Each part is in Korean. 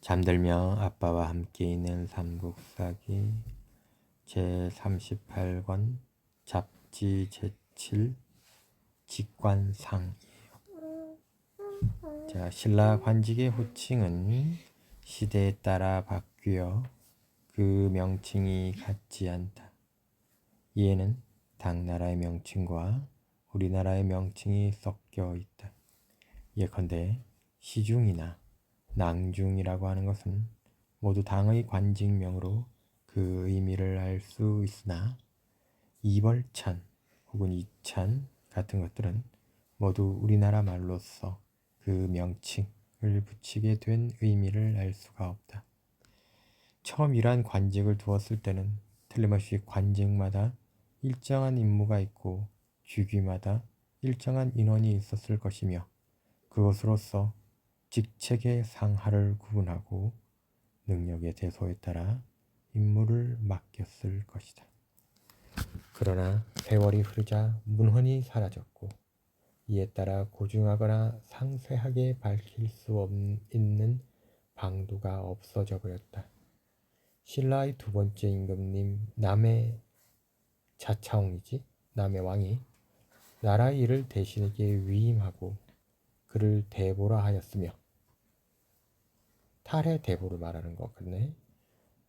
잠들며 아빠와 함께 있는 삼국사기 제38권 잡지 제7 직관상. 자, 신라 관직의 호칭은 시대에 따라 바뀌어 그 명칭이 같지 않다. 이에는 당나라의 명칭과 우리나라의 명칭이 섞여 있다. 예컨대 시중이나 낭중이라고 하는 것은 모두 당의 관직명으로 그 의미를 알 수 있으나 이벌찬 혹은 이찬 같은 것들은 모두 우리나라 말로서 그 명칭을 붙이게 된 의미를 알 수가 없다. 처음 이러한 관직을 두었을 때는 틀림없이 관직마다 일정한 임무가 있고 주기마다 일정한 인원이 있었을 것이며 그것으로서 직책의 상하를 구분하고 능력의 대소에 따라 임무를 맡겼을 것이다. 그러나 세월이 흐르자 문헌이 사라졌고 이에 따라 고증하거나 상세하게 밝힐 수 있는 방도가 없어져 버렸다. 신라의 두 번째 임금님 남의 자차홍이지 남의 왕이 나라의 일을 대신에게 위임하고 그를 대보라 하였으며 탈의 대보를 말하는 것 같네.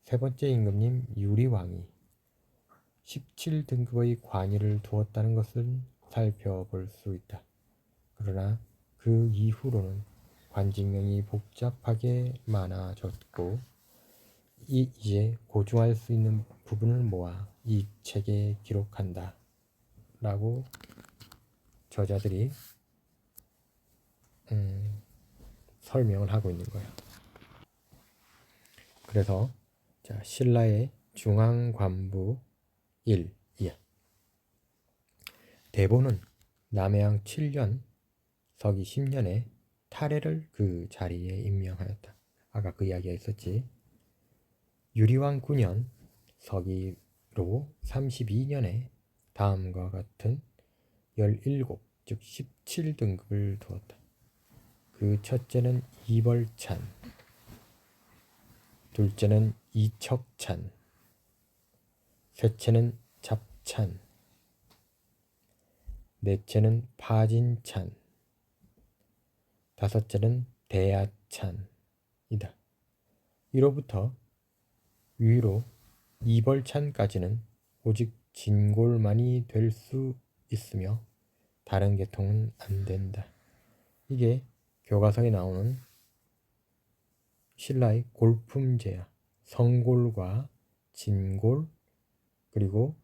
세 번째 임금님 유리왕이 17등급의 관위를 두었다는 것을 살펴볼 수 있다. 그러나 그 이후로는 관직명이 복잡하게 많아졌고 이제 고증할 수 있는 부분을 모아 이 책에 기록한다 라고 저자들이 설명을 하고 있는 거예요. 그래서 자, 신라의 중앙관부 1, 2야. 대보는 남해왕 7년 서기 10년에 탈해를 그 자리에 임명하였다. 아까 그 이야기가 있었지. 유리왕 9년 서기로 32년에 다음과 같은 17, 즉 17등급을 두었다. 그 첫째는 이벌찬, 둘째는 이척찬, 셋째는 잡찬, 넷째는 파진찬, 다섯째는 대야찬이다. 이로부터 위로 이벌찬까지는 오직 진골만이 될 수 있으며 다른 계통은 안 된다. 이게 교과서에 나오는 신라의 골품제야. 성골과 진골 그리고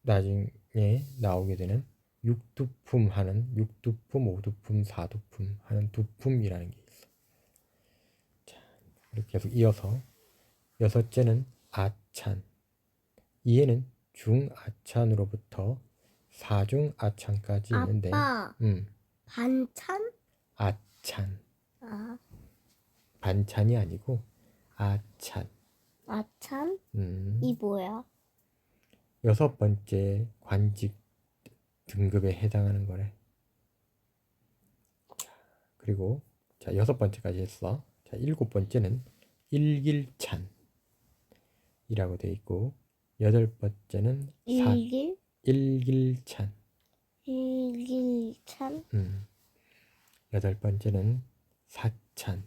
나중에 나오게 되는 육두품 하는 육두품, 오두품, 사두품 하는 두품이라는 게 있어. 자, 이렇게 계속 이어서 여섯째는 아찬. 이에는 중아찬으로부터 사중아찬까지 있는데 아빠, 반찬? 아찬. 아, 반찬이 아니고 아찬. 아찬? 이 뭐야? 여섯 번째 관직 등급에 해당하는 거래. 자, 그리고 자, 여섯 번째까지 했어. 자, 일곱 번째는 일길찬이라고 돼 있고 여덟 번째는 일길찬. 일길찬? 여덟 번째는 사찬.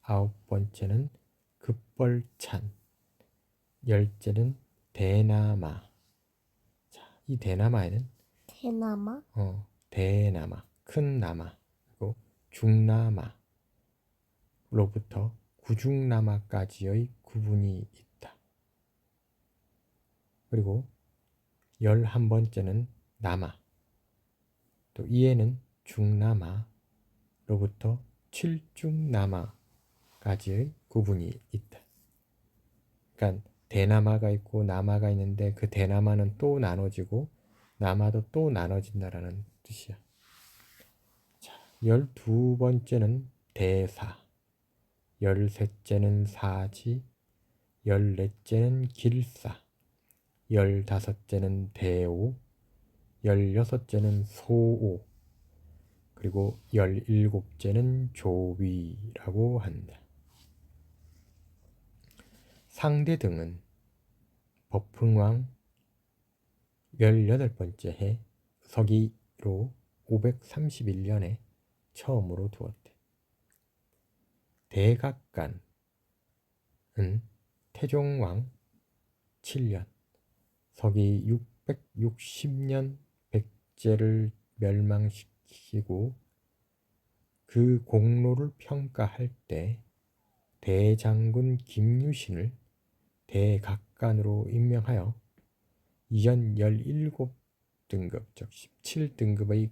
아홉 번째는 급벌찬. 열째는 대나마. 자, 이 대나마에는 대나마? 대나마, 큰 나마, 그리고 중나마로부터 구중나마까지의 구분이 있다. 그리고 11번째는 나마, 또 이에는 중나마로부터 칠중나마까지의 구분이 있다. 그러니까 대나마가 있고 나마가 있는데 그 대나마는 또 나눠지고 나마도 또 나눠진다라는 뜻이야. 자, 12번째는 대사, 13째는 사지, 14째는 길사, 15째는 대오, 16째는 소오, 그리고 17째는 조위라고 한다. 상대 등은 법흥왕 18번째 해 서기로 531년에 처음으로 두었대. 대각간은 태종왕 7년 서기 660년 백제를 멸망시키고 그 공로를 평가할 때 대장군 김유신을 대각간으로 임명하여 이전 17등급 즉 17등급의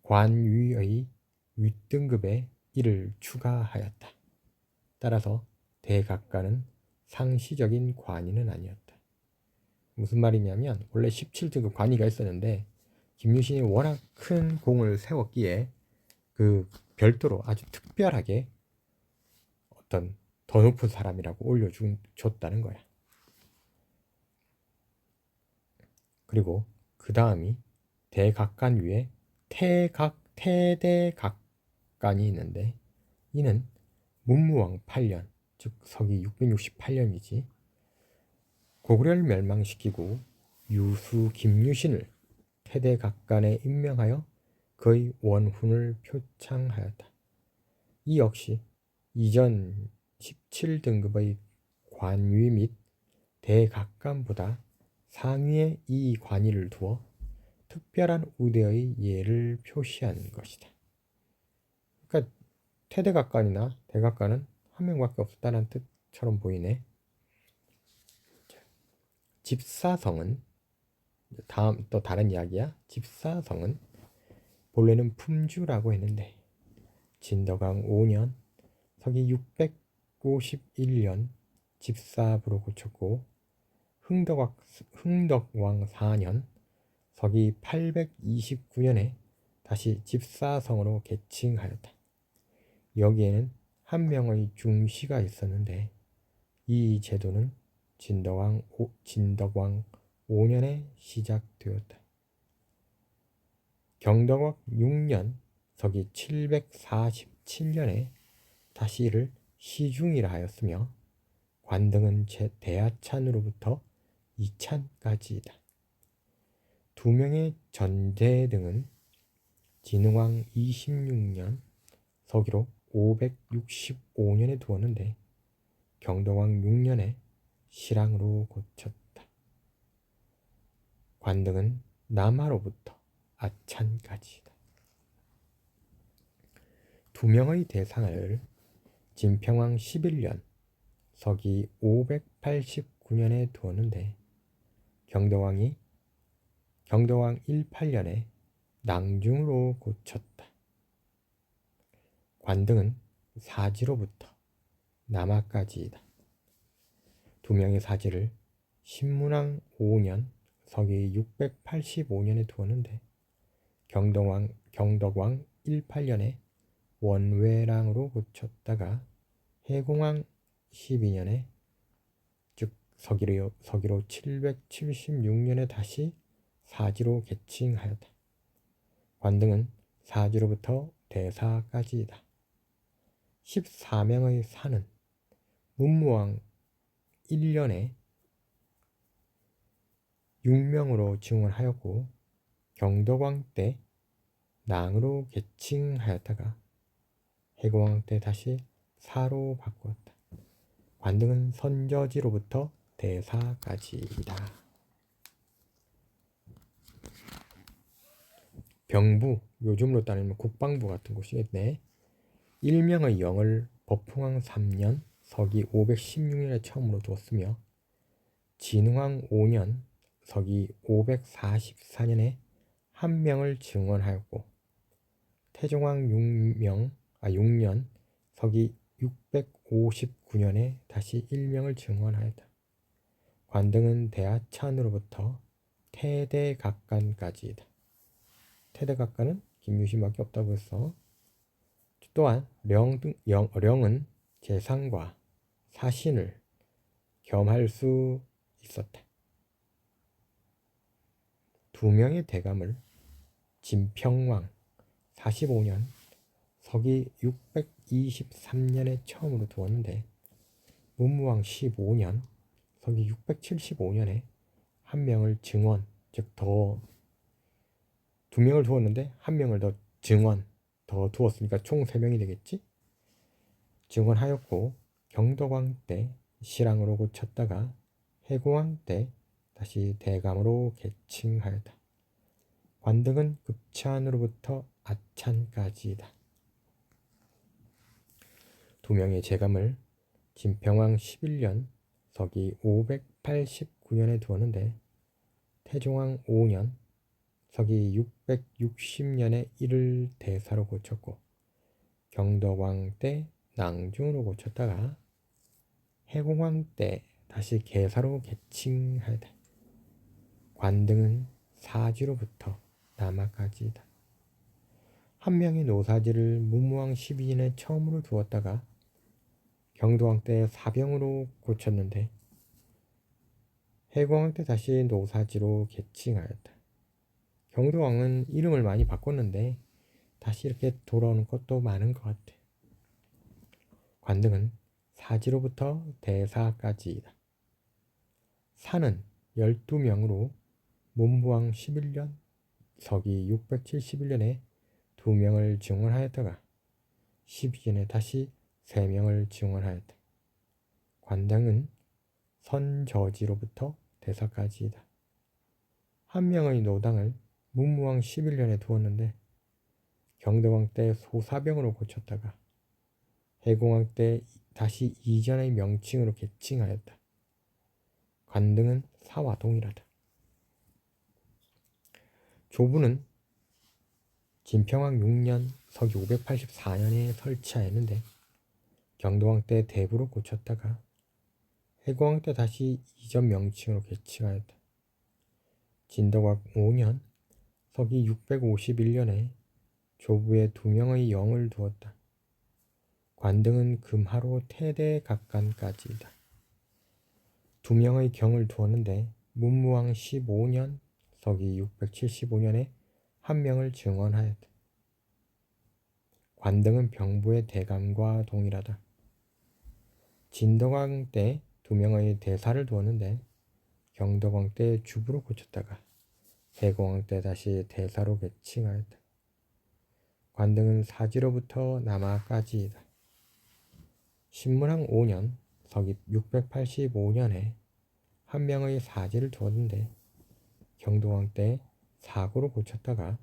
관위의 윗등급에 이를 추가하였다. 따라서 대각간은 상시적인 관위는 아니었다. 무슨 말이냐면 원래 17등급 관위가 있었는데 김유신이 워낙 큰 공을 세웠기에 그 별도로 아주 특별하게 어떤 더 높은 사람이라고 올려줬다는 거야. 그리고 그 다음이 대각간 위에 태대각간이 있는데 이는 문무왕 8년 즉 서기 668년이지 고구려를 멸망시키고 유수 김유신을 태대각간에 임명하여 그의 원훈을 표창하였다. 이 역시 이전 17등급의 관위 및 대각간보다 상위에 이 관위를 두어 특별한 우대의 예를 표시한 것이다. 그러니까 태대각간이나 대각간은 한 명밖에 없었다는 뜻처럼 보이네. 집사성은 다음 또 다른 이야기야. 집사성은 본래는 품주라고 했는데 진덕왕 5년 서기 651년 집사부로 고쳤고 흥덕왕 4년 서기 829년에 다시 집사성으로 개칭하였다. 여기에는 한 명의 중시가 있었는데 이 제도는 진덕왕 5년에 시작되었다. 경덕왕 6년 서기 747년에 다시 이를 시중이라 하였으며 관등은 대하찬으로부터 이찬까지이다. 두 명의 전제 등은 진흥왕 26년 서기로 565년에 두었는데 경덕왕 6년에 실왕으로 고쳤다. 관등은 남하로부터 아찬까지이다. 두 명의 대상을 진평왕 11년 서기 589년에 두었는데 경덕왕 18년에 낭중으로 고쳤다. 관등은 사지로부터 남하까지이다. 두 명의 사지를 신문왕 5년 서기 685년에 두었는데 경덕왕 18년에 원외랑으로 고쳤다가 해공왕 12년에 즉 서기로 776년에 다시 사지로 개칭하였다. 관등은 사지로부터 대사까지이다. 14명의 사는 문무왕 1년에 6명으로 증언하였고 경덕왕 때 낭으로 개칭하였다가 해공왕 때 다시 사로 바꾸었다. 관등은 선저지로부터 대사까지이다. 병부, 요즘으로 따르면 국방부 같은 곳이겠네. 일명의 영을 법흥왕 3년 서기 516년에 처음으로 두었으며 진흥왕 5년 서기 544년에 한 명을 증언하였고 태종왕 6년 서기 659년에 다시 1명을 증언하였다. 관등은 대하찬으로부터 태대각간까지이다. 태대각간은 김유신밖에 없다고 했어. 또한 령은 재상과 사신을 겸할 수 있었다. 두 명의 대감을 진평왕 45년 서기 623년에 처음으로 두었는데 문무왕 15년 서기 675년에 한 명을 증원, 즉 더 두 명을 두었는데 한 명을 더 증원 더 두었으니까 총 3명이 되겠지? 증원하였고 경덕왕 때 실왕으로 고쳤다가 해공왕 때 다시 대감으로 계칭하였다. 관등은 급찬으로부터 아찬까지이다. 두 명의 제감을 진평왕 11년 서기 589년에 두었는데 태종왕 5년 서기 660년에 이를 대사로 고쳤고 경덕왕 때 낭중으로 고쳤다가 해공왕 때 다시 계사로 계칭하였다. 관등은 사지로부터 남하까지이다. 한 명의 노사지를 문무왕 12년에 처음으로 두었다가 경도왕 때 사병으로 고쳤는데 해공왕 때 다시 노사지로 계칭하였다. 경도왕은 이름을 많이 바꿨는데 다시 이렇게 돌아오는 것도 많은 것 같아. 관등은 사지로부터 대사까지이다. 사는 12명으로 문무왕 11년 서기 671년에 2명을 증원하였다가 12년에 다시 3명을 증원하였다. 관당은 선저지로부터 대사까지이다. 한 명의 노당을 문무왕 11년에 두었는데 경덕왕 때 소사병으로 고쳤다가 해공왕 때 다시 이전의 명칭으로 계칭하였다. 관등은 사와 동일하다. 조부는 진평왕 6년 서기 584년에 설치하였는데 경도왕 때 대부로 고쳤다가 해공왕 때 다시 이전 명칭으로 계칭하였다. 진덕왕 5년 서기 651년에 조부에 2명의 영을 두었다. 관등은 금하로 태대각간까지이다. 2명의 경을 두었는데 문무왕 15년 서기 675년에 1명을 증원하였다. 관등은 병부의 대감과 동일하다. 진덕왕 때 2명의 대사를 두었는데 경덕왕 때 주부로 고쳤다가 해공왕 때 다시 대사로 계칭하였다. 관등은 사지로부터 남하까지이다. 신문왕 5년 서기 685년에 1명의 사지를 두었는데 경도왕 때 사고로 고쳤다가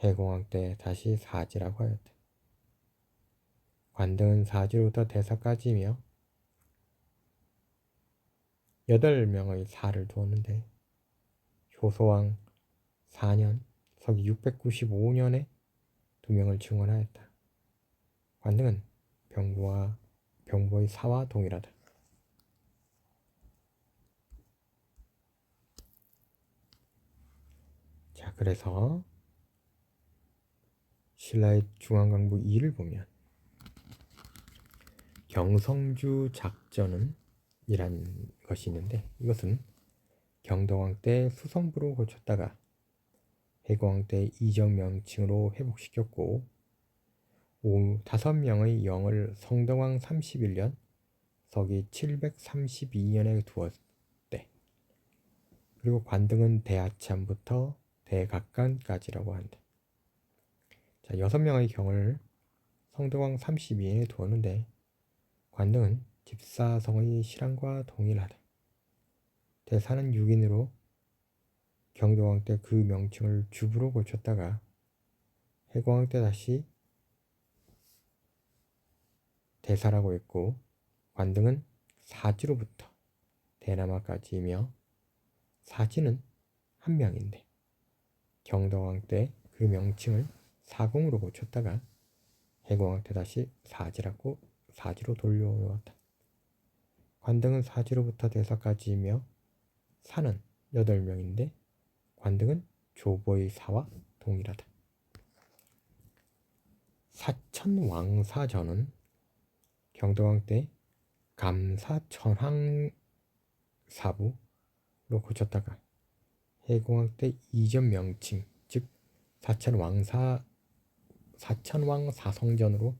해공왕 때 다시 사지라고 하였다. 관등은 사지로부터 대사까지이며 8명의 사를 두었는데 효소왕 4년 서기 695년에 2명을 증원하였다. 관등은 병부의 사와 동일하다. 자, 그래서 신라의 중앙강부 2를 보면 경성주 작전은 이란 것이 있는데 이것은 경덕왕 때 수성부로 고쳤다가 해공왕 때 이전 명칭으로 회복시켰고 5명의 영을 성덕왕 31년 서기 732년에 두었대. 그리고 관등은 대하찬부터 대각간까지라고 한다. 자, 6명의 경을 성덕왕 32년에 두었는데 관등은 집사성의 실황과 동일하다. 대사는 6인으로 경덕왕 때 그 명칭을 주부로 고쳤다가 해공왕 때 다시 대사라고 했고 관등은 사지로부터 대남하까지이며 사지는 한 명인데 경덕왕 때 그 명칭을 사공으로 고쳤다가 해공왕 때 다시 사지로 돌려놓았다. 관등은 사지로부터 대사까지이며 사는 8명인데 관등은 조보의 사와 동일하다. 사천왕사전은 경덕왕 때 감사천황사부로 고쳤다가 해공왕 때 이전 명칭 즉 사천왕사사로 사천왕 사성전으로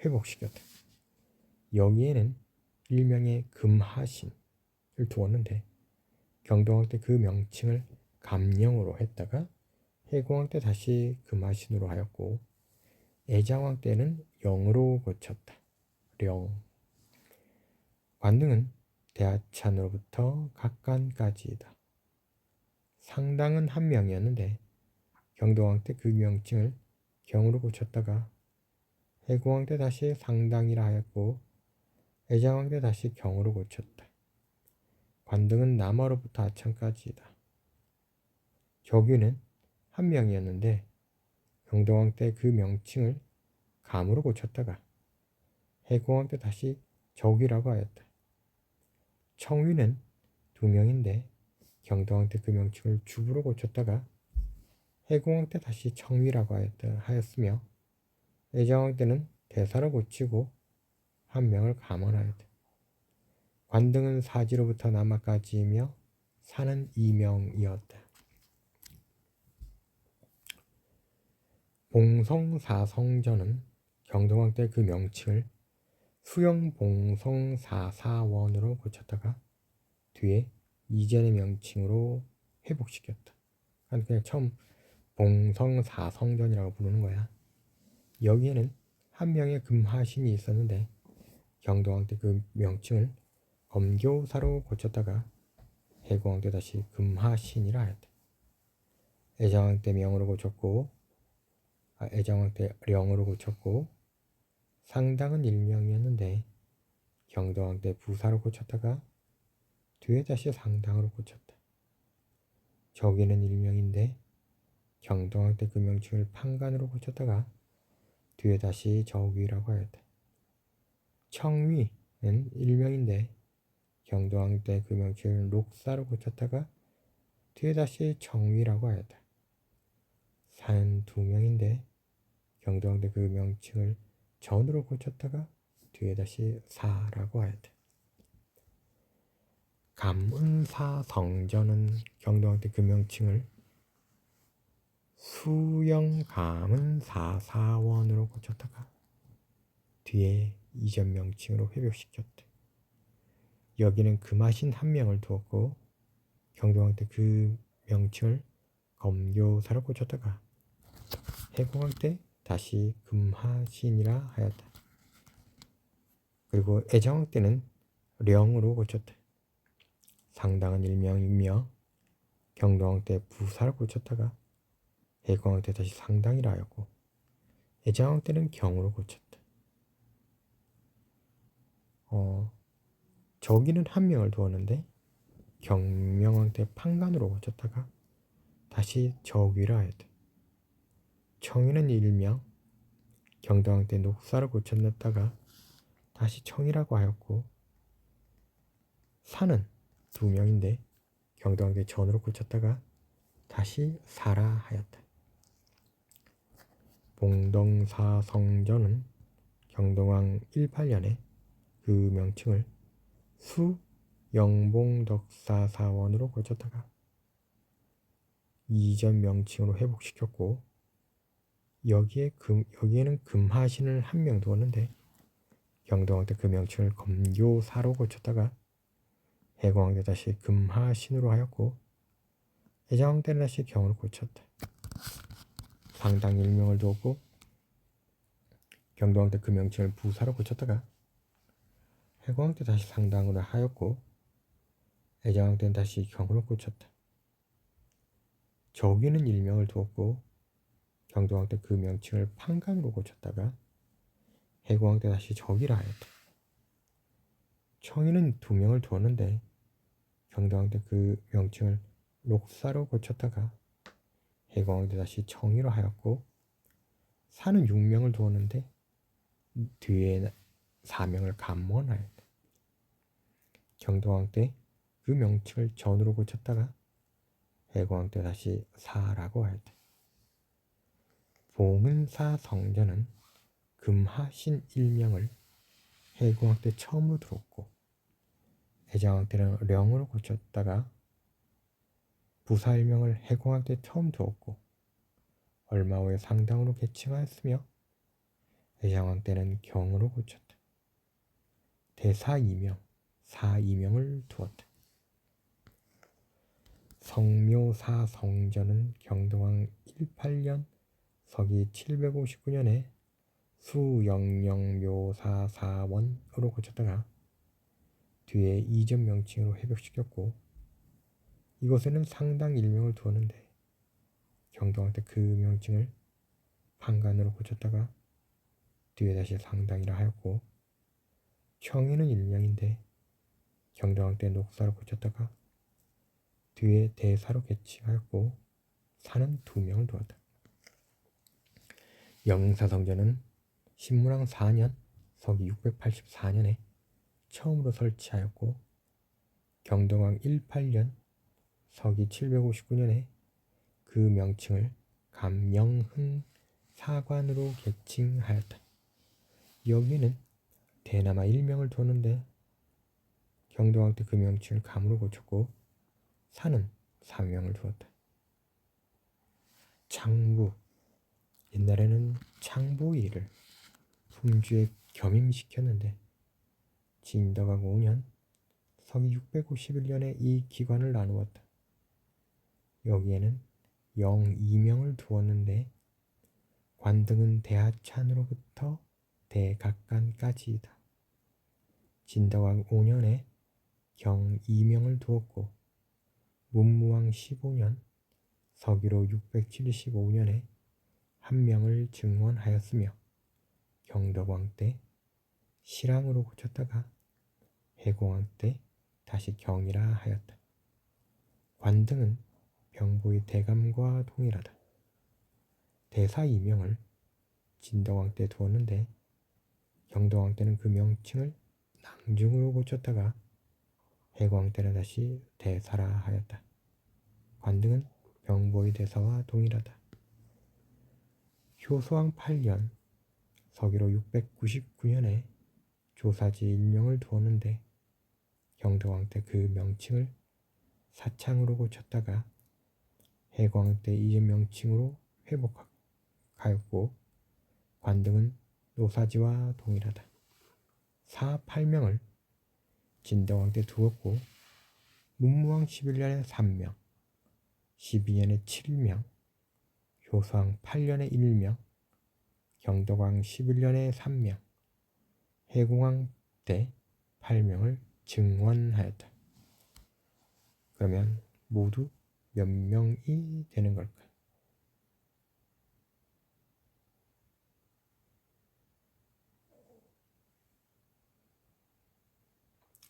회복시켰다. 여기에는 일명의 금하신을 두었는데 경동왕 때 그 명칭을 감령으로 했다가 해공왕 때 다시 금하신으로 하였고 애장왕 때는 영으로 고쳤다. 령. 관등은 대하찬으로부터 각간까지이다. 상당은 한 명이었는데 경동왕 때 그 명칭을 경으로 고쳤다가 해공왕 때 다시 상당이라 하였고 애장왕 때 다시 경으로 고쳤다. 관등은 남하로부터 하천까지이다. 조규는 한 명이었는데 경동왕 때 그 명칭을 감으로 고쳤다가 해공왕 때 다시 적이라고 하였다. 청위는 두 명인데 경동왕 때 그 명칭을 주부로 고쳤다가 해공왕 때 다시 청위라고 하였으며 애장왕 때는 대사로 고치고 한 명을 감원하였다. 관등은 사지로부터 남하까지이며 사는 2명이었다. 봉성사성전은 경동왕 때 그 명칭을 수영봉성사사원으로 고쳤다가 뒤에 이전의 명칭으로 회복시켰다. 그냥 처음 봉성사성전이라고 부르는 거야. 여기에는 한 명의 금하신이 있었는데 경동왕 때 그 명칭을 검교사로 고쳤다가 해공왕 때 다시 금하신이라 하였다. 애장왕 때 명으로 고쳤고 애장왕 때 령으로 고쳤고 상당은 일명이었는데 경동왕 때 부사로 고쳤다가 뒤에 다시 상당으로 고쳤다. 저기는 일명인데 경동왕 때 그 명칭을 판관으로 고쳤다가 뒤에 다시 저기라고 하였다. 청위는 일명인데 경동왕 때 그 명칭을 녹사로 고쳤다가 뒤에 다시 청위라고 하였다. 사는 두 명인데 경동왕 때 그 명칭을 전으로 고쳤다가 뒤에 다시 사라고 하였다. 감은사성전은 경동왕 때 그 명칭을 수영감은사사원으로 고쳤다가 뒤에 이전 명칭으로 회복시켰다. 여기는 금하신 한 명을 두었고 경동왕 때 그 명칭을 검교사로 고쳤다가 해공왕 때 다시 금하신이라 하였다. 그리고 애장왕 때는 령으로 고쳤다. 상당은 일명이며 경동왕 때 부사를 고쳤다가 해공왕 때 다시 상당이라 하였고 애장왕 때는 경으로 고쳤다. 저기는 한 명을 두었는데 경명왕 때 판관으로 고쳤다가 다시 저기라 하였다. 청위는 일명, 경동왕 때 녹사를 고쳤다가 다시 청이라고 하였고 사는 두 명인데 경동왕 때 전으로 고쳤다가 다시 사라 하였다. 봉동사성전은 경동왕 18년에 그 명칭을 수영봉덕사사원으로 고쳤다가 이전 명칭으로 회복시켰고 여기에는 금하신을 한 명 두었는데 경동왕 때 그 명칭을 검교사로 고쳤다가 해공왕 때 다시 금하신으로 하였고 애장왕 때는 다시 경으로 고쳤다. 상당 일명을 두었고 경동왕 때 그 명칭을 부사로 고쳤다가 해공왕 때 다시 상당으로 하였고 애장왕 때는 다시 경으로 고쳤다. 저기는 일명을 두었고 경동왕 때 그 명칭을 판관으로 고쳤다가 해공왕 때 다시 적이라 하였다. 청위는 두 명을 두었는데 경동왕 때 그 명칭을 녹사로 고쳤다가 해공왕 때 다시 청위로 하였고 사는 6명을 두었는데 뒤에 4명을 감원하였다. 경동왕 때 그 명칭을 전으로 고쳤다가 해공왕 때 다시 사라고 하였다. 봉은사성전은 금하신 일명을 해공왕 때 처음으로 들었고 애장왕 때는 령으로 고쳤다가 부사일명을 해공왕 때 처음 두었고 얼마 후에 상당으로 개칭하였으며 대장왕 때는 경으로 고쳤다. 대사 2명, 사 2명을 두었다. 성묘사 성전은 경동왕 18년 서기 759년에 수영령묘사 사원으로 고쳤다가 뒤에 이전 명칭으로 회복시켰고, 이곳에는 상당 일명을 두었는데 경동왕 때 그 명칭을 판관으로 고쳤다가 뒤에 다시 상당이라 하였고, 청에는 일명인데 경동왕 때 녹사로 고쳤다가 뒤에 대사로 개칭하였고, 사는 2명을 두었다. 영사성전은 신문왕 4년 서기 684년에 처음으로 설치하였고, 경동왕 18년 서기 759년에 그 명칭을 감영흥 사관으로 개칭하였다. 여기에는 대나마 1명을 두었는데 경동왕 때 그 명칭을 감으로 고쳤고, 사는 3명을 두었다. 창부, 옛날에는 창부일을 품주에 겸임시켰는데 진덕왕 5년 서기 651년에 이 기관을 나누었다. 여기에는 영 2명을 두었는데 관등은 대하찬으로부터 대각간까지이다. 진덕왕 5년에 경 2명을 두었고, 문무왕 15년 서기로 675년에 1명을 증원하였으며, 경덕왕 때 실왕으로 고쳤다가 해공왕 때 다시 경이라 하였다. 관등은 병보의 대감과 동일하다. 대사 2명을 진덕왕 때 두었는데 경덕왕 때는 그 명칭을 낭중으로 고쳤다가 해공왕 때는 다시 대사라 하였다. 관등은 병보의 대사와 동일하다. 효소왕 8년 서기로 699년에 조사지 1명을 두었는데 경덕왕 때 그 명칭을 사창으로 고쳤다가 해광 때 이전 명칭으로 회복하였고, 관등은 노사지와 동일하다. 사 8명을 진덕왕 때 두었고, 문무왕 11년에 3명, 12년에 7명, 효소왕 8년에 1명, 경덕왕 11년에 3명, 해공왕 때 8명을 증원하였다. 그러면 모두 몇 명이 되는 걸까?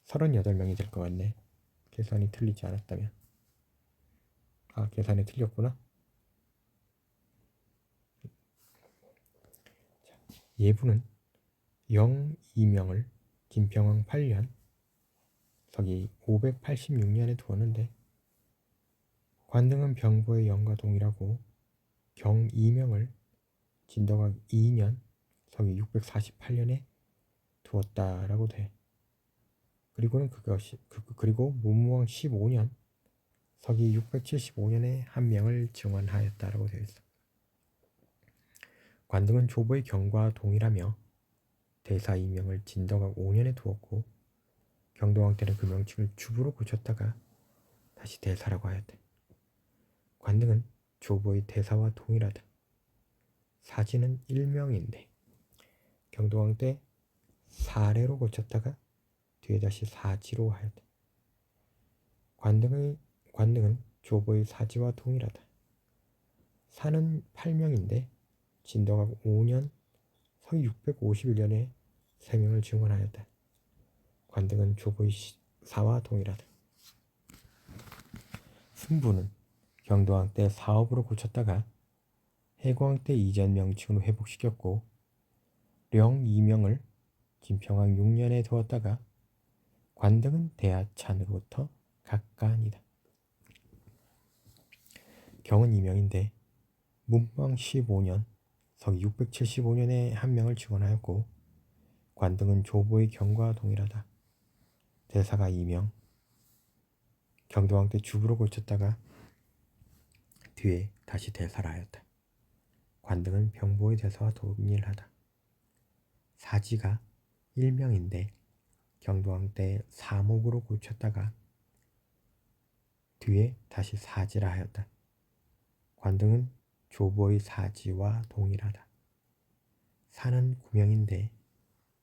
38명이 될 것 같네. 계산이 틀리지 않았다면. 계산이 틀렸구나. 예부는 영 2명을 진평왕 8년 서기 586년에 두었는데 관등은 병보의 영과 동일하고 경 2명을 진덕왕 2년 서기 648년에 두었다라고 돼. 그리고 문무왕 15년 서기 675년에 1명을 증원하였다라고 되어 있어. 관등은 조보의 경과 동일하며 대사 2명을 진덕왕 5년에 두었고, 경동왕 때는 그 명칭을 주부로 고쳤다가 다시 대사라고 하였다. 관등은 조보의 대사와 동일하다. 사지는 1명인데 경동왕 때 사례로 고쳤다가 뒤에 다시 사지로 하였다. 관등은 조보의 사지와 동일하다. 사는 8명인데 진덕왕 5년 서기 651년에 3명을 증원하였다. 관등은 조보의 사와 동일하다. 승부는 경동왕 때 사업으로 고쳤다가 해광 때 이전 명칭으로 회복시켰고, 령 2명을 진평왕 6년에 두었다가 관등은 대하찬으로부터 각간이다. 경은 2명인데 문무왕 15년 서기 675년에 1명을 증원하였고, 관등은 조보의 경과 동일하다. 대사가 2명, 경동왕 때 주부로 고쳤다가 뒤에 다시 대사라 하였다. 관등은 병보의 대사와 동일하다. 사지가 일명인데 경도왕 때 사목으로 고쳤다가 뒤에 다시 사지라 하였다. 관등은 조보의 사지와 동일하다. 사는 구명인데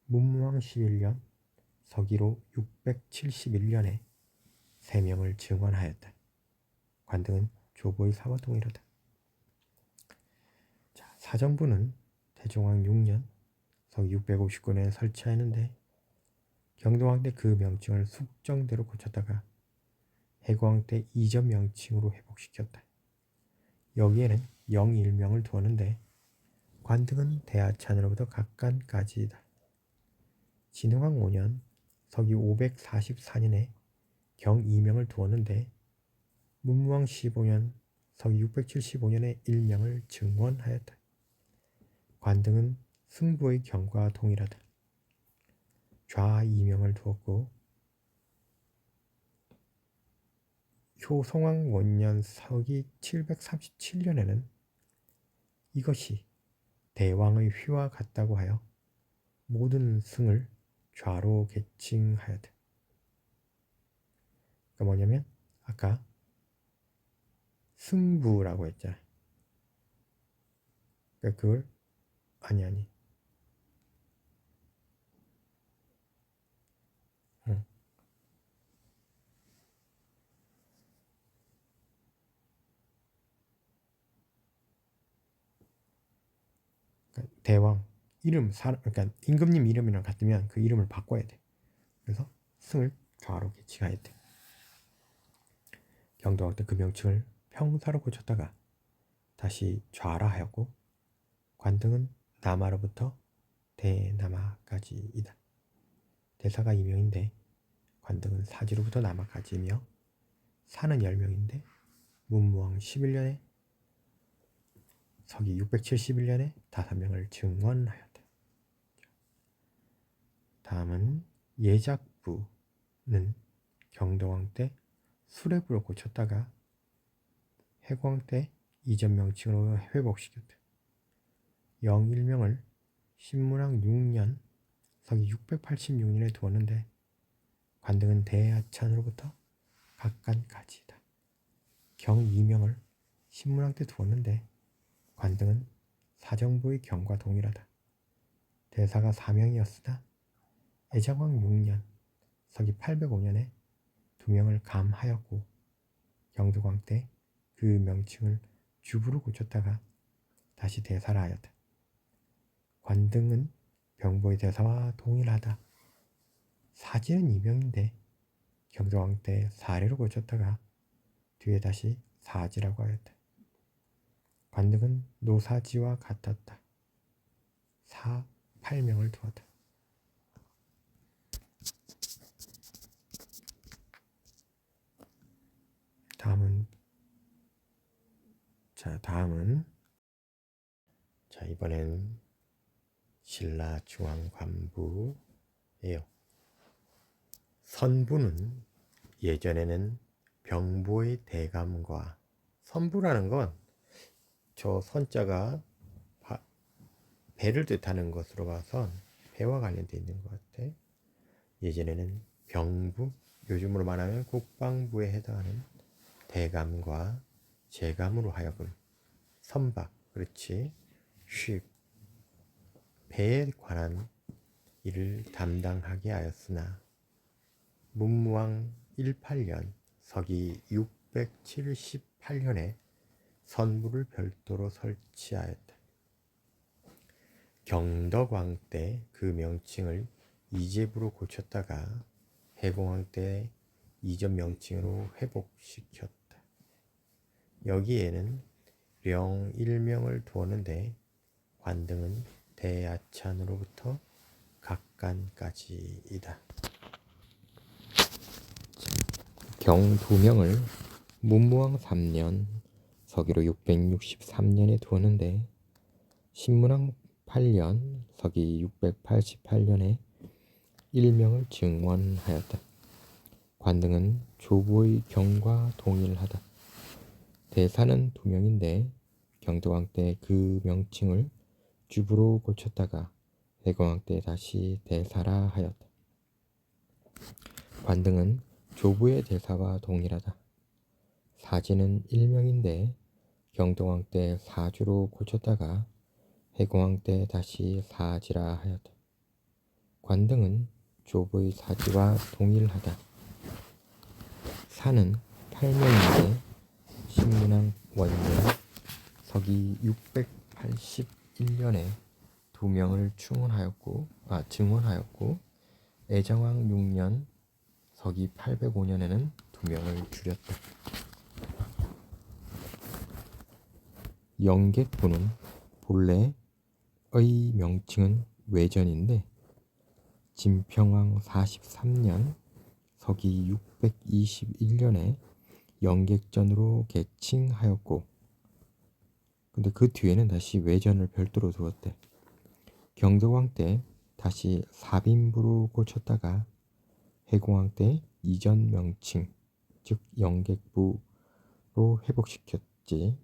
문무왕 11년 서기로 671년에 3명을 증언하였다. 관등은 조보의 사와 동일하다. 자, 사정부는 태종왕 6년 서기 659년에 설치하였는데 경도왕 때 그 명칭을 숙정대로 고쳤다가 해고왕 때 이전 명칭으로 회복시켰다. 여기에는 영일명을 두었는데 관등은 대하찬으로부터 각간까지이다. 진흥왕 5년 서기 544년에 경이명을 두었는데 문무왕 15년 서기 675년에 일명을 증원하였다. 관등은 승부의 경과 동일하다. 좌이명을 두었고 효성왕 원년 서기 737년에는 이것이 대왕의 휘와 같다고 하여 모든 승을 좌로 계칭하였다. 그러니까 뭐냐면 아까 승부라고 했잖아. 그러니까 그걸 아니 그러니까 대왕 이름 그러니까 임금님 이름이랑 같으면 그 이름을 바꿔야 돼. 그래서 승을 좌로 계칭하였대. 경도왕 때 그 명칭을 평사로 고쳤다가 다시 좌라 하였고 관등은 남하로부터 대남하까지이다. 대사가 2명인데 관등은 사지로부터 남하까지이며 사는 10명인데 문무왕 11년에 서기 671년에 5명을 증원하였다. 다음은 예작부는 경도왕 때 수레부로 고쳤다가 해광 때 이전 명칭으로 회복시켰다. 영일명을 신문왕 6년 서기 686년에 두었는데 관등은 대하찬으로부터 각간까지이다. 경이명을 신문왕 때 두었는데 관등은 사정부의 경과 동일하다. 대사가 4명이었으나 애정왕 6년 서기 805년에 2명을 감하였고 경도광 때 그 명칭을 주부로 고쳤다가 다시 대사라 하였다. 관등은 병보의 대사와 동일하다. 사지는 2명인데 경도왕 때 사례로 고쳤다가 뒤에 다시 사지라고 하였다. 관등은 노사지와 같았다. 8명을 두었다. 다음은 이번엔 신라중앙관부예요. 선부는 예전에는 병보의 대감과 선부라는 건 저 선자가 배를 뜻하는 것으로 봐서 배와 관련되어 있는 것 같아. 예전에는 병부, 요즘으로 말하면 국방부에 해당하는 대감과 제감으로 하여금 선박, 그렇지, 쉽, 배에 관한 일을 담당하게 하였으나 문무왕 18년 서기 678년에 선부를 별도로 설치하였다. 경덕왕 때 그 명칭을 이제부로 고쳤다가 해공왕 때 이전 명칭으로 회복시켰다. 여기에는 령일명을 두었는데 관등은 대하찬으로부터 각간까지이다. 경두명을 문무왕 3년 서기로 663년에 두었는데 신문왕 8년 서기 688년에 일명을 증원하였다. 관등은 조부의 경과 동일하다. 대사는 2명인데 경도왕 때 그 명칭을 주부로 고쳤다가 해공왕 때 다시 대사라 하였다. 관등은 조부의 대사와 동일하다. 사지는 일명인데 경동왕 때 사주로 고쳤다가 해공왕 때 다시 사지라 하였다. 관등은 조부의 사지와 동일하다. 사는 8명인데 신문왕 원년 서기 681년에 2명을 증원하였고 애정왕 6년 서기 805년에는 2명을 줄였다. 영객부는 본래의 명칭은 외전인데 진평왕 43년 서기 621년에 영객전으로 개칭하였고 근데 그 뒤에는 다시 외전을 별도로 두었대. 경덕왕 때 다시 사빈부로 고쳤다가 해공왕 때 이전 명칭 즉 영객부로 회복시켰지.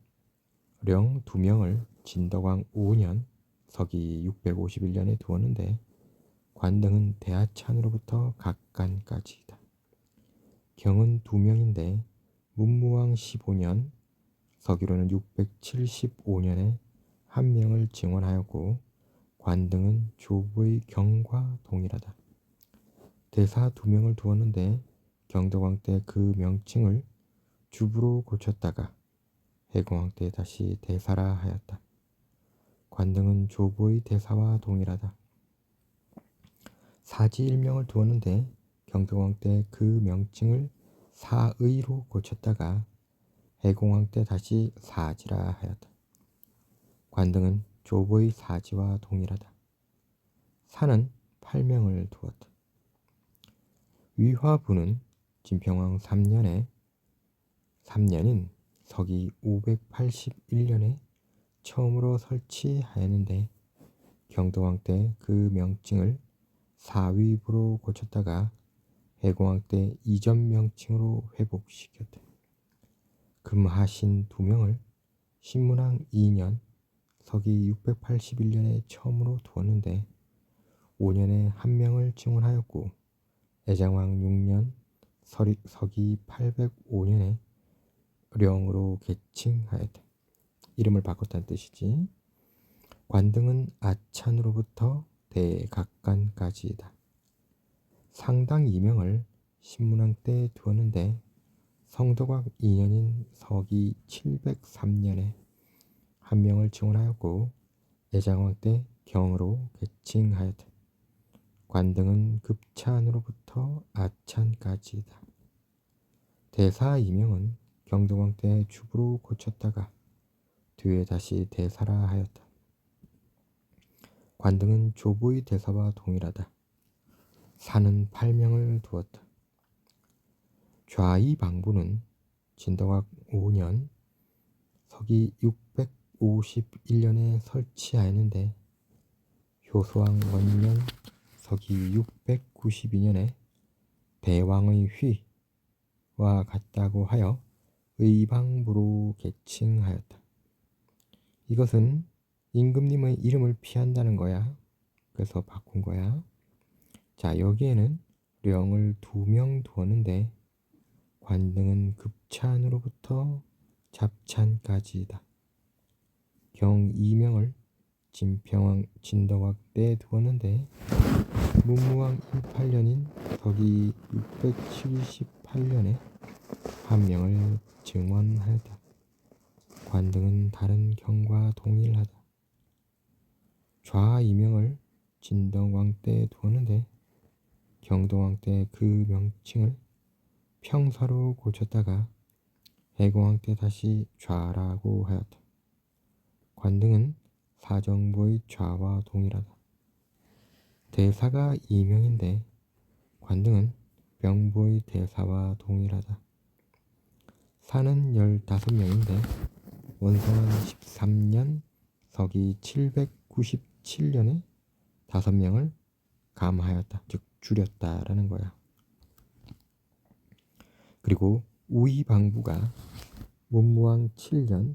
령 2명을 진덕왕 5년 서기 651년에 두었는데 관등은 대하찬으로부터 각간까지이다. 경은 2명인데 문무왕 15년 서기로는 675년에 1명을 증원하였고 관등은 조부의 경과 동일하다. 대사 2명을 두었는데 경덕왕 때 그 명칭을 주부로 고쳤다가 해공왕 때 다시 대사라 하였다. 관등은 조부의 대사와 동일하다. 사지 1명을 두었는데 경덕왕 때 그 명칭을 사의로 고쳤다가 해공왕 때 다시 사지라 하였다. 관등은 조부의 사지와 동일하다. 사는 8명을 두었다. 위화부는 진평왕 3년인 서기 581년에 처음으로 설치하였는데 경덕왕 때 그 명칭을 사위부로 고쳤다가 해공왕 때 이전 명칭으로 회복시켰다. 금하신 2명을 신문왕 2년 서기 681년에 처음으로 두었는데 5년에 1명을 증원하였고 애장왕 6년 서기 805년에 령으로 개칭하였다. 이름을 바꿨다는 뜻이지. 관등은 아찬으로부터 대각간까지이다. 상당 2명을 신문왕 때 두었는데 성덕왕 2년인 서기 703년에 1명을 증원하였고 애장왕 때 경으로 개칭하였다. 관등은 급찬으로부터 아찬까지이다. 대사 2명은 경덕왕 때 주부로 고쳤다가 뒤에 다시 대사라 하였다. 관등은 조부의 대사와 동일하다. 사는 8명을 두었다. 좌의 방부는 진덕왕 5년 서기 651년에 설치하였는데 효수왕 원년 서기 692년에 대왕의 휘와 같다고 하여 의방부로 개칭하였다. 이것은 임금님의 이름을 피한다는 거야. 그래서 바꾼 거야. 자, 여기에는 령을 2명 두었는데 관등은 급찬으로부터 잡찬까지이다. 경 2명을 진평왕 진덕왕 때 두었는데 문무왕 18년인 서기 678년에 1명을 증원하였다. 관등은 다른 경과 동일하다. 좌 2명을 진덕왕 때 두었는데 경동왕 때 그 명칭을 평사로 고쳤다가 해공왕 때 다시 좌라고 하였다. 관등은 사정부의 좌와 동일하다. 대사가 2명인데 관등은 병부의 대사와 동일하다. 사는 15명인데 원성한 13년 서기 797년에 5명을 감하였다. 즉 줄였다라는 거야. 그리고 우의방부가 문무왕 7년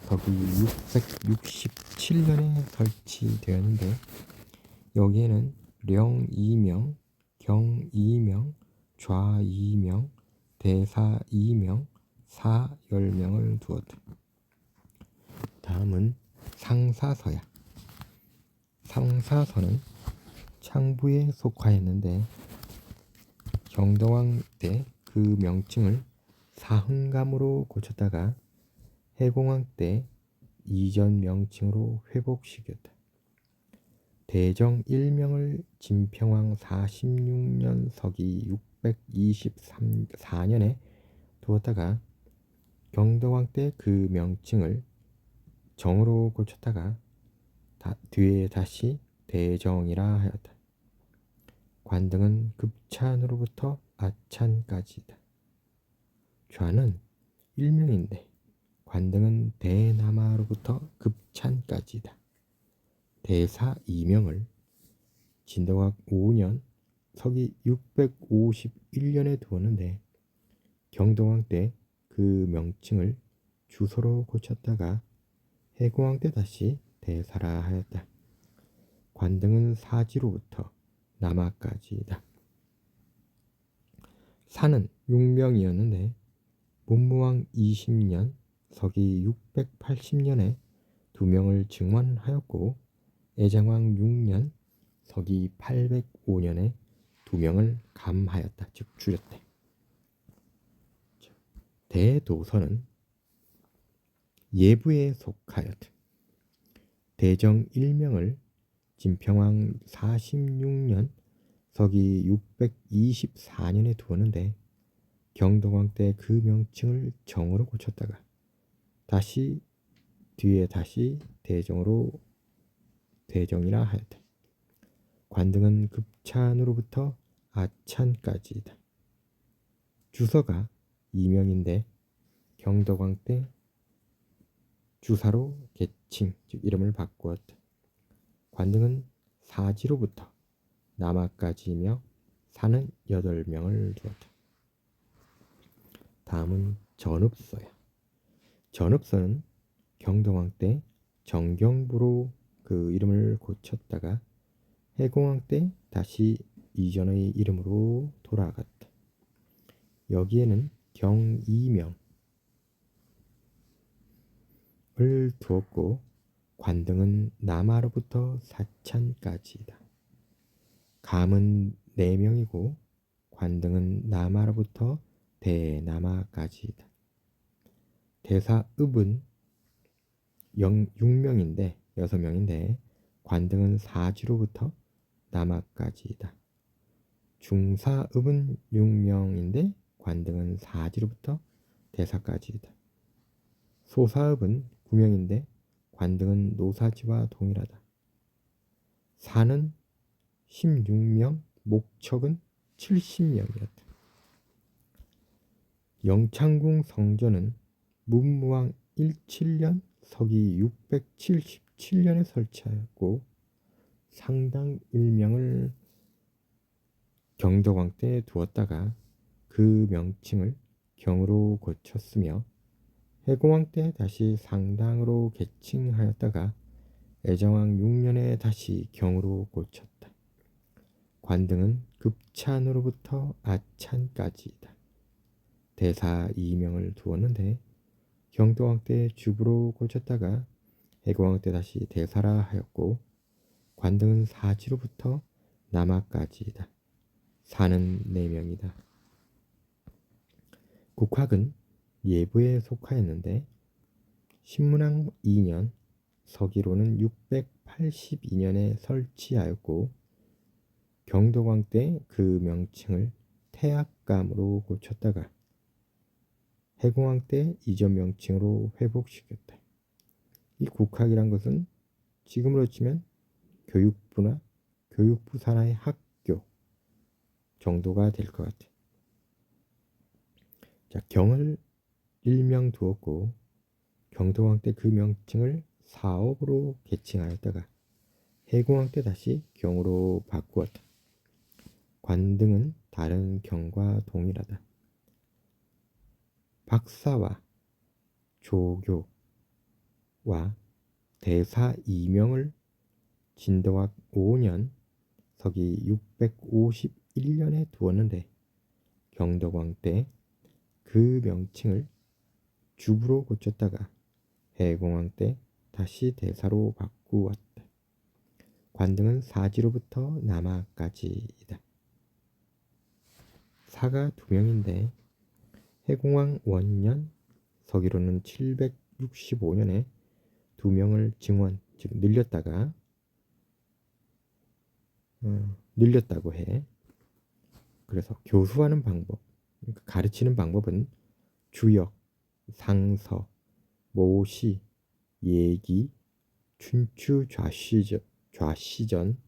서기 667년에 설치되었는데 여기에는 령 2명, 경 2명, 좌 2명, 대사 2명, 사 10명을 두었다. 다음은 상사서야. 상사서는 창부에 속하였는데 경덕왕 때 그 명칭을 사흥감으로 고쳤다가 해공왕 때 이전 명칭으로 회복시켰다. 대정 1명을 진평왕 46년 서기 624년에 두었다가 경덕왕 때 그 명칭을 정으로 고쳤다가 뒤에 다시 대정이라 하였다. 관등은 급찬으로부터 아찬까지다. 좌는 일명인데 관등은 대남아로부터 급찬까지다. 대사 2명을 진덕왕 5년 서기 651년에 두었는데 경덕왕 때 그 명칭을 주소로 고쳤다가 해공왕 때 다시 대사라 하였다. 관등은 사지로부터 남아까지다. 사는 6명이었는데 문무왕 20년 서기 680년에 2명을 증원하였고 애장왕 6년 서기 805년에 2명을 감하였다. 즉 줄였대. 대도서는 예부에 속하였다. 대정 1명을 진평왕 46년 서기 624년에 두었는데 경덕왕 때 그 명칭을 정으로 고쳤다가 뒤에 다시 대정으로 대정이라 하였다. 관등은 급찬으로부터 아찬까지이다. 주서가 2명인데 경덕왕 때 주사로 계칭 즉 이름을 바꾸었다. 관등은 사지로부터 남아까지이며 사는 8명을 두었다. 다음은 전읍서야. 전읍서는 경덕왕 때 정경부로 그 이름을 고쳤다가 해공왕 때 다시 이전의 이름으로 돌아갔다. 여기에는 경 2명을 두었고 관등은 남아로부터 사찬까지이다. 감은 4명이고 관등은 남아로부터 대남아까지이다. 대사읍은 6명인데 6명인데 관등은 사지로부터 남아까지이다. 중사읍은 6명인데 관등은 사지로부터 대사까지이다. 소사읍은 9명인데 관등은 노사지와 동일하다. 사는 16명, 목척은 70명이었다. 영창궁 성전은 문무왕 17년 서기 677년에 설치하였고 상당 1명을 경덕왕 때 두었다가 그 명칭을 경으로 고쳤으며 해공왕 때 다시 상당으로 계칭하였다가 애정왕 6년에 다시 경으로 고쳤다. 관등은 급찬으로부터 아찬까지이다. 대사 2명을 두었는데 경덕왕 때 주부로 고쳤다가 해공왕 때 다시 대사라 하였고 관등은 사지로부터 남아까지이다. 사는 4명이다. 국학은 예부에 속하였는데 신문왕 2년 서기로는 682년에 설치하였고 경덕왕 때 그 명칭을 태학감으로 고쳤다가 해공왕 때 이전 명칭으로 회복시켰다. 이 국학이란 것은 지금으로 치면 교육부나 교육부 산하의 학교 정도가 될 것 같아. 자, 경을 1명 두었고 경덕왕 때 그 명칭을 사업으로 계칭하였다가 해공왕 때 다시 경으로 바꾸었다. 관등은 다른 경과 동일하다. 박사와 조교와 대사 2명을 진덕왕 5년 서기 651년에 두었는데 경덕왕 때 그 명칭을 주부로 고쳤다가 해공왕 때 다시 대사로 바꾸었다. 관등은 사지로부터 남하까지이다. 사가 두 명인데 해공왕 원년 서기로는 765년에 두 명을 증원, 즉 늘렸다가 늘렸다고 해. 그래서 교수하는 방법, 그러니까 가르치는 방법은 주역, 상서, 모시, 예기, 춘추, 좌시전,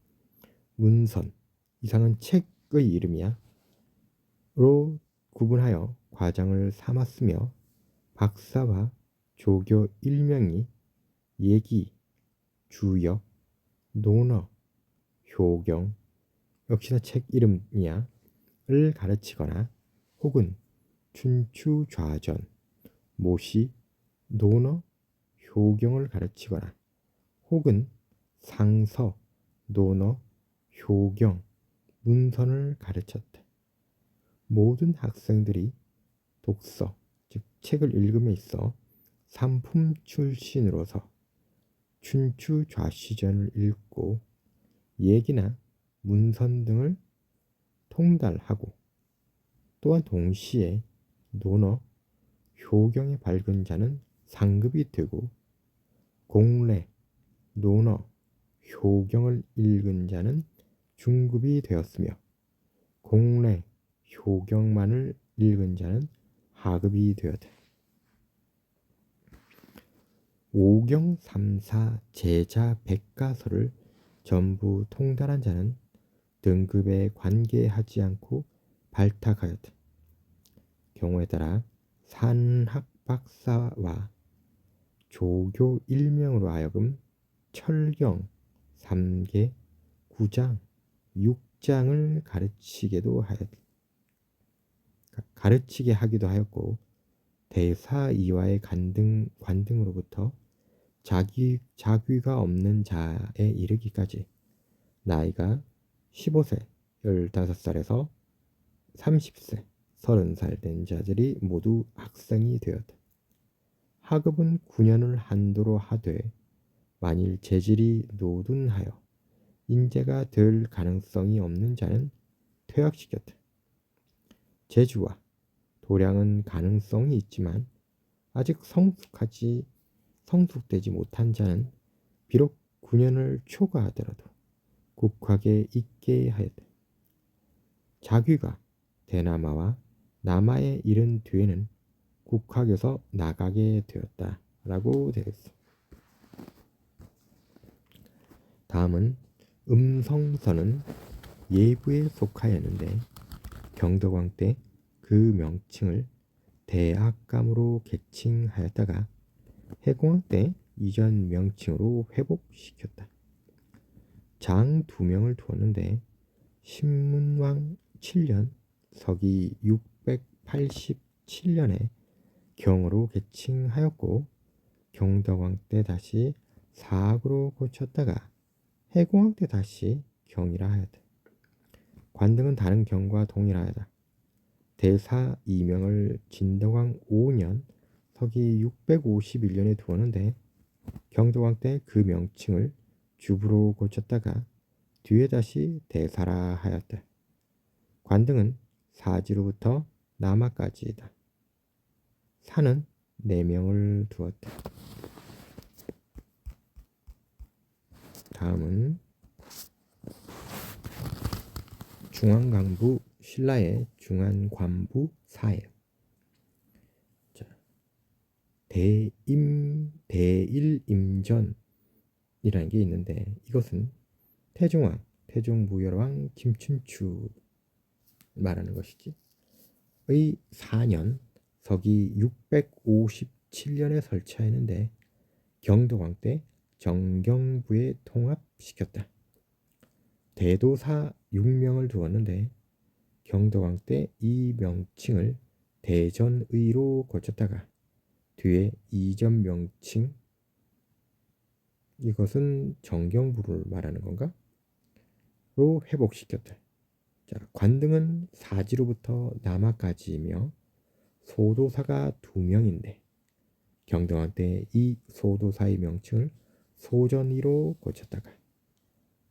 문선, 이상은 책의 이름이야. 로 구분하여 과장을 삼았으며 박사와 조교 일명이 예기, 주역, 논어, 효경, 역시나 책 이름이야. 를 가르치거나 혹은 춘추 좌전, 모시, 논어, 효경을 가르치거나 혹은 상서, 논어, 효경, 문선을 가르쳤다. 모든 학생들이 독서, 즉 책을 읽음에 있어 삼품 출신으로서 춘추 좌시전을 읽고 예기나 문선 등을 통달하고 또한 동시에 논어, 효경에 밝은 자는 상급이 되고 공례, 논어, 효경을 읽은 자는 중급이 되었으며 공례, 효경만을 읽은 자는 하급이 되었다. 오경 삼사 제자 백가서를 전부 통달한 자는 등급에 관계하지 않고 발탁하였다. 경우에 따라 산학박사와 조교 일명으로 하여금 철경 3개, 9장, 6장을 가르치게 하기도 하였고 대사이와의 관등으로부터 자귀가 없는 자에 이르기까지 나이가 15세, 15살에서 30세, 30살 된 자들이 모두 학생이 되었다. 하급은 9년을 한도로 하되 만일 재질이 노둔하여 인재가 될 가능성이 없는 자는 퇴학시켰다. 재주와 도량은 가능성이 있지만 아직 성숙되지 못한 자는 비록 9년을 초과하더라도 국학에 있게 하였다. 자귀가 대남아와 남아에 이른 뒤에는 국학에서 나가게 되었다라고 되어 있어. 다음은 음성선은 예부에 속하였는데 경덕왕 때 그 명칭을 대학감으로 개칭하였다가 해공왕 때 이전 명칭으로 회복시켰다. 장 2명을 두었는데 신문왕 7년 서기 687년에 경으로 개칭하였고 경덕왕 때 다시 사학으로 고쳤다가 해공왕 때 다시 경이라 하였다. 관등은 다른 경과 동일하다. 대사 이명을 진덕왕 5년 서기 651년에 두었는데 경덕왕 때 그 명칭을 주부로 고쳤다가 뒤에 다시 대사라 하였다. 관등은 사지로부터 남하까지이다. 사는 4명을 두었다. 다음은 중앙강부 신라의 중앙관부 사예요. 자, 대일임전이라는 게 있는데 이것은 태종왕, 태종무열왕 김춘추 말하는 것이지. 의 4년 서기 657년에 설치하였는데 경덕왕 때 정경부에 통합시켰다. 대도사 6명을 두었는데 경덕왕 때 이 명칭을 대전의로 고쳤다가 뒤에 이전 명칭, 이것은 정경부를 말하는 건가? 회복시켰다. 자, 관등은 사지로부터 남하까지이며 소도사가 2명인데 경동왕 때 이 소도사의 명칭을 소전이로 고쳤다가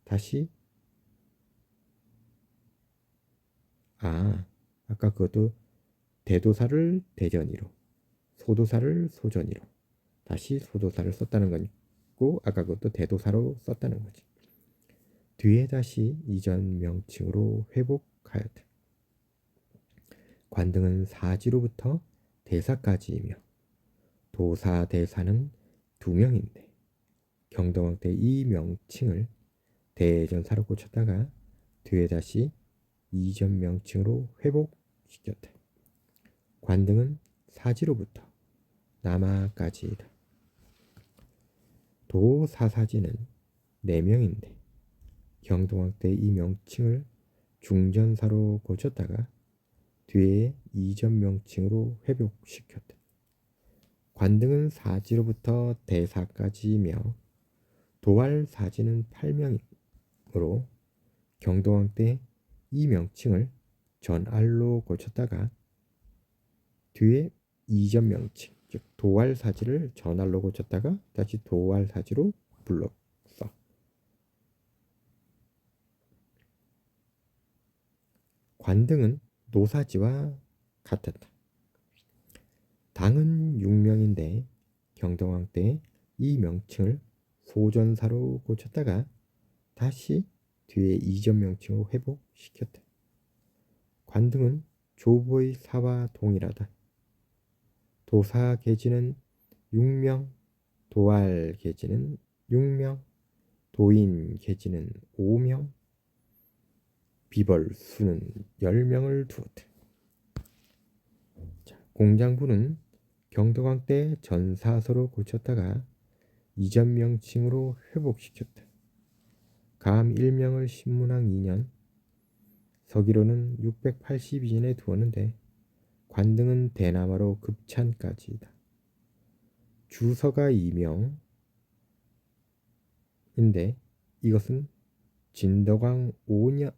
다시 아까 그것도 대도사를 대전이로 소도사를 소전이로 다시 소도사를 썼다는 거고 아까 그것도 대도사로 썼다는 거지. 뒤에 다시 이전 명칭으로 회복하였다. 관등은 사지로부터 대사까지이며 도사 대사는 2명인데 경동왕 때 이 명칭을 대전사로 고쳤다가 뒤에 다시 이전 명칭으로 회복시켰다. 관등은 사지로부터 남하까지이다. 도사사지는 4명인데 경동왕 때 이 명칭을 중전사로 고쳤다가 뒤에 이전 명칭으로 회복시켰다. 관등은 사지로부터 대사까지이며 도활사지는 8명으로 경동왕 때 이 명칭을 전알로 고쳤다가 뒤에 이전 명칭 즉 도활사지를 전알로 고쳤다가 다시 도활사지로 불렀어. 관등은 노사지와 같았다. 당은 6명인데 경동왕 때 이 명칭을 소전사로 고쳤다가 다시 뒤에 이전 명칭으로 회복시켰다. 관등은 조부의 사와 동일하다. 도사 계지는 6명, 도활 계지는 6명, 도인 계지는 5명, 비벌 수는 10명을 두었다. 자, 공장부는 경동왕 때 전사서로 고쳤다가 이전 명칭으로 회복시켰다. 감 1명을 신문왕 2년, 서기로는 682년에 두었는데 관등은 대나마로 급찬까지이다. 주서가 2명인데 이것은 진덕왕 5년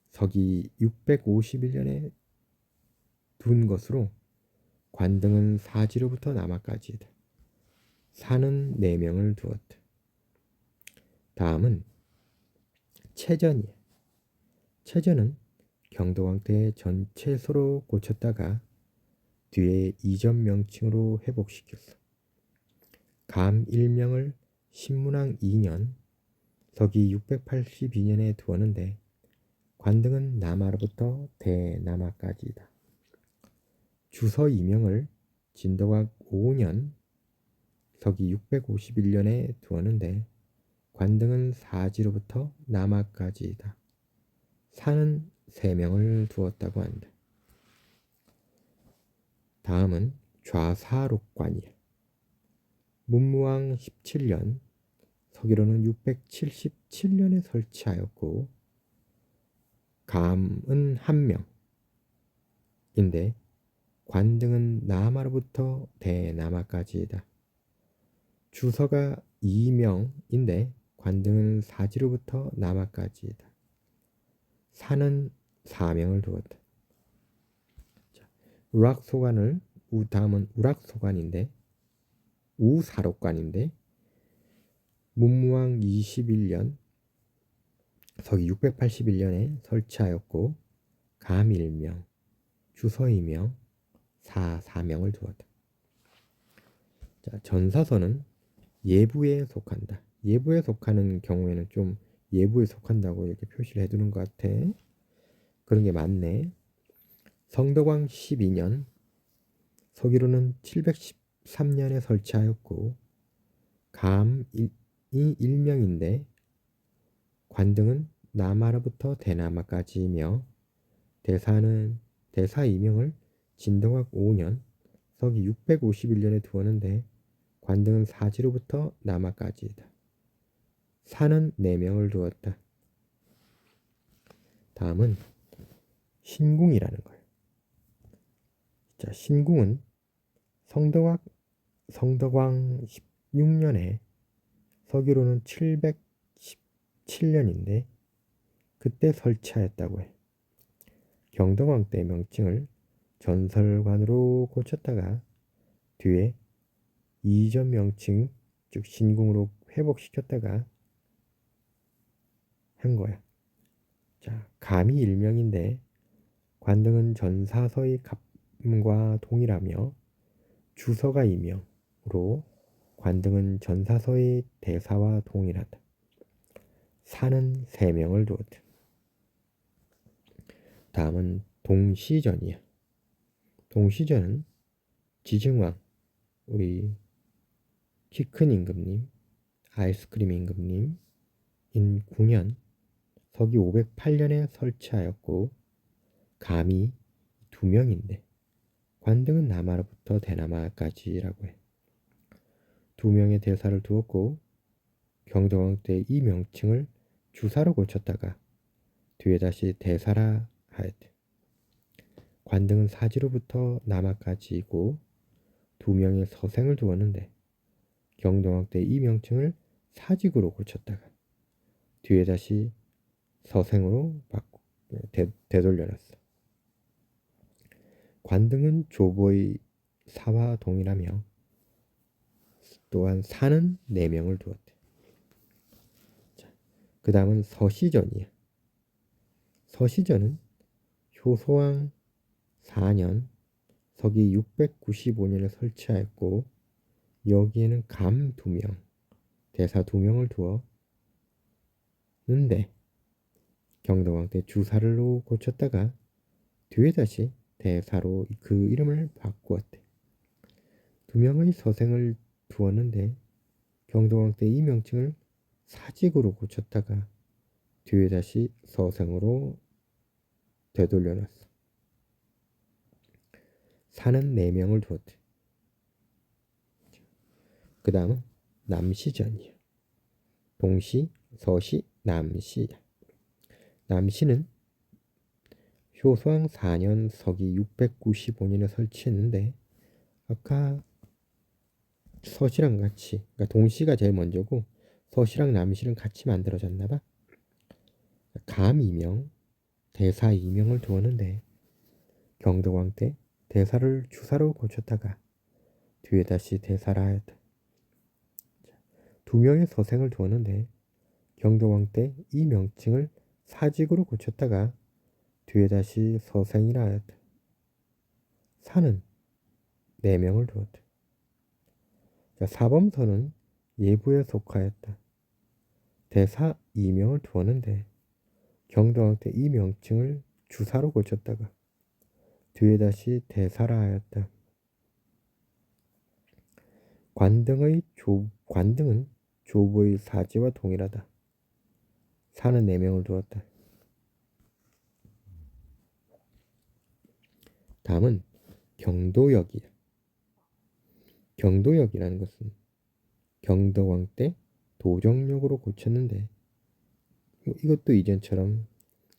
서기 651년에 둔 것으로 관등은 사지로부터 남하까지이다. 사는 4명을 두었다. 다음은 채전이야. 채전은 경동왕 때 전체소로 고쳤다가 뒤에 이전 명칭으로 회복시켰어. 감 1명을 신문왕 2년 서기 682년에 두었는데 관등은 남하로부터 대남하까지이다. 주서 2명을 진덕왕 5년 서기 651년에 두었는데 관등은 사지로부터 남하까지이다. 사는 3명을 두었다고 한다. 다음은 좌사록관이야. 문무왕 17년 서기로는 677년에 설치하였고 감은 1명인데 관등은 남하로부터 대남하까지이다. 주서가 2명인데 관등은 사지로부터 남하까지이다. 사는 4명을 두었다. 자, 다음은 우락소관인데 우사록관인데 문무왕 21년 서기 681년에 설치하였고 감 1명, 주서 2명, 사 4명을 두었다. 자, 전사서는 예부에 속한다. 예부에 속하는 경우에는 좀 예부에 속한다고 이렇게 표시를 해두는 것 같아. 그런 게 많네. 성덕왕 12년 서기로는 713년에 설치하였고 감이 1명인데 관등은 남하로부터 대남하까지이며 대사 2명을 진덕왕 5년 서기 651년에 두었는데 관등은 사지로부터 남하까지이다. 사는 4명을 두었다. 다음은 신궁이라는 거예요. 자, 신궁은 성덕왕 716년에 서기로는 717년인데 그때 설치하였다고 해. 경덕왕 때 명칭을 전설관으로 고쳤다가 뒤에 이전 명칭 즉 신궁으로 회복시켰다가 한 거야. 자, 감이 일명인데 관등은 전사서의 감과 동일하며 주서가 이명으로 관등은 전사서의 대사와 동일하다. 사는 3명을 두었다. 다음은 동시전이야. 동시전은 지증왕, 우리 키 큰 임금님, 아이스크림 임금님 인 9년 서기 508년에 설치하였고 감이 2명인데 관등은 남하로부터 대남하까지라고 해. 2명의 대사를 두었고 경덕왕 때 이 명칭을 주사로 고쳤다가 뒤에 다시 대사라 하였대. 관등은 사지로부터 남하까지이고 2명의 서생을 두었는데 경덕왕 때 이 명칭을 사직으로 고쳤다가 뒤에 다시 서생으로 되돌려놨어. 관등은 조보의 사와 동일하며 또한 사는 4명을 두었대. 그 다음은 서시전이야. 서시전은 효소왕 4년 서기 695년에 설치하였고 여기에는 감 2명, 대사 2명을 두었는데 경덕왕 때 주사로 고쳤다가 뒤에 다시 대사로 그 이름을 바꾸었대. 2명의 서생을 두었는데 경덕왕 때 이 명칭을 사직으로 고쳤다가 뒤에 다시 서생으로 되돌려놨어. 사는 4명을 두었대. 그 다음은 남시전이야. 동시, 서시, 남시. 남시는 효소왕 4년 서기 695년에 설치했는데 아까 서시랑 같이, 그러니까 동시가 제일 먼저고 서시랑 남시는 같이 만들어졌나봐. 감 2명, 대사 2명을 두었는데 경덕왕 때 대사를 주사로 고쳤다가 뒤에 다시 대사라 하였다. 2명의 서생을 두었는데 경덕왕 때 이 명칭을 사직으로 고쳤다가 뒤에 다시 서생이라 하였다. 사는 4명을 두었다. 자, 사범서는 예부에 속하였다. 대사 2명을 두었는데 경덕왕 때 이 명칭을 주사로 고쳤다가 뒤에 다시 대사라 하였다. 관등은 조부의 사지와 동일하다. 사는 4명을 두었다. 다음은 경도역이야. 경도역이라는 것은 경덕왕 때 도정역으로 고쳤는데 이것도 이전처럼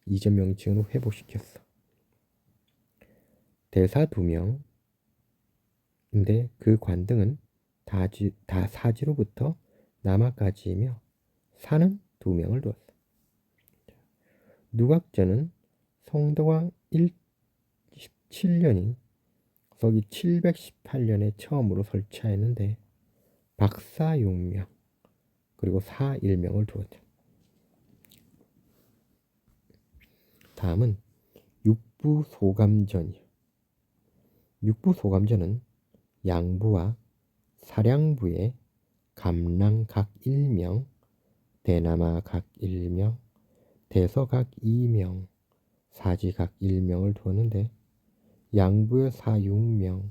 이전 명칭으로 회복시켰어. 대사 2명인데 그 관등은 다 사지로부터 남하까지이며 사는 2명을 두었어. 누각전은 성덕왕 17년인 서기 718년에 처음으로 설치하였는데 박사 6명 그리고 사 1명을 두었다. 다음은 육부소감전이야. 육부소감전은 양부와 사량부에 감랑 각 1명, 대남하 각 1명, 대서 각 2명, 사지 각 1명을 두었는데 양부에 사 6명,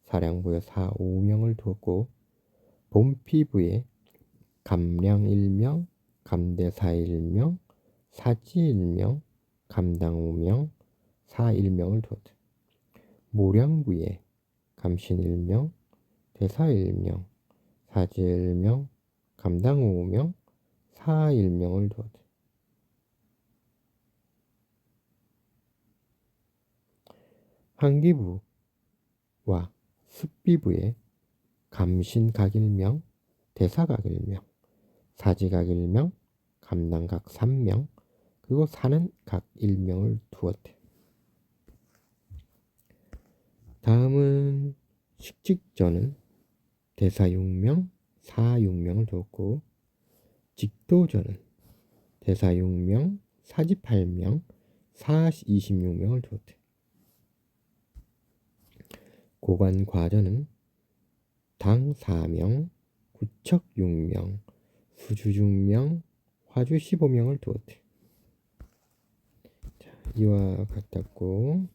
사량부에 사 5명을 두었고 본피부에 감량 1명, 감대사 1명, 사지 1명, 감당 5명, 사 1명을 두었다. 모량부에 감신 1명, 대사 1명, 사지 1명, 감당 5명, 사 1명을 두었다. 환기부와 습비부에 감신 각 1명, 대사각 1명, 사지각 1명, 감당각 3명, 그리고 사는 각 1명을 두었대. 다음은 식직전은 대사 6명, 사 6명을 두었고, 직도전은 대사 6명, 사지 8명, 사 26명을 두었대. 고관과전은 당 4명, 구척 6명, 수주 6명, 화주 15명을 두었대. 자, 이와 같았고